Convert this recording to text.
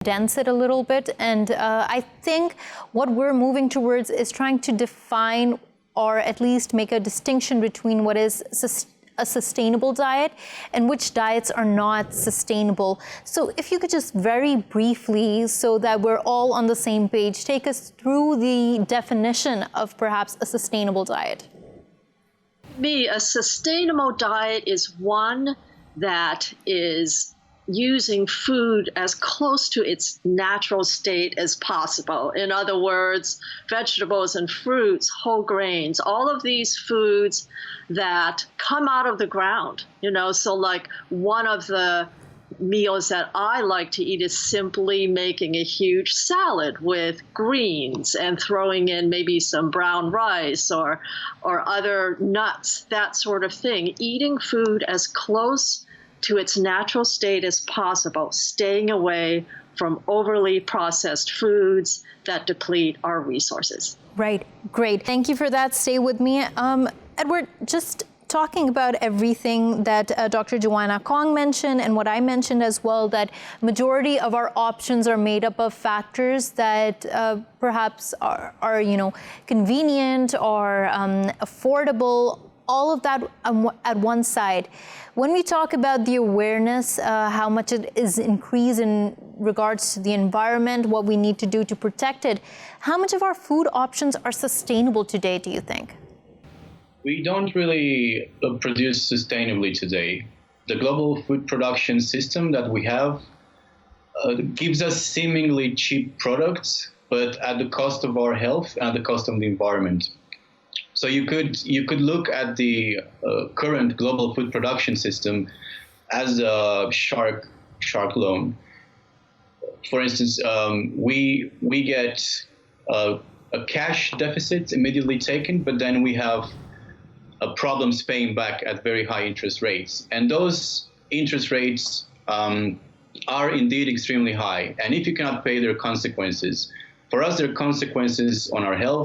condense it a little bit. And I think what we're moving towards is trying to define or at least make a distinction between what is a sustainable diet and which diets are not sustainable. So if you could just very briefly, so that we're all on the same page, take us through the definition of perhaps a sustainable diet. A sustainable diet is one that is using food as close to its natural state as possible. In other words, vegetables and fruits, whole grains, all of these foods that come out of the ground, so like one of the meals that I like to eat is simply making a huge salad with greens and throwing in maybe some brown rice or other nuts, that sort of thing. Eating food as close to its natural state as possible, staying away from overly processed foods that deplete our resources. Right, great. Thank you for that. Stay with me. Edward, just talking about everything that Dr. Joanne Kong mentioned and what I mentioned as well, that majority of our options are made up of factors that perhaps are convenient or affordable, all of that at one side. When we talk about the awareness, how much it is increased in regards to the environment, what we need to do to protect it, how much of our food options are sustainable today, do you think? We don't really produce sustainably today. The global food production system that we have gives us seemingly cheap products, but at the cost of our health and at the cost of the environment. So you could look at the current global food production system as a shark loan. For instance, we get a cash deficit immediately taken, but then we have problems paying back at very high interest rates. And those interest rates are indeed extremely high. And if you cannot pay, there are consequences. For us, there are consequences on our health.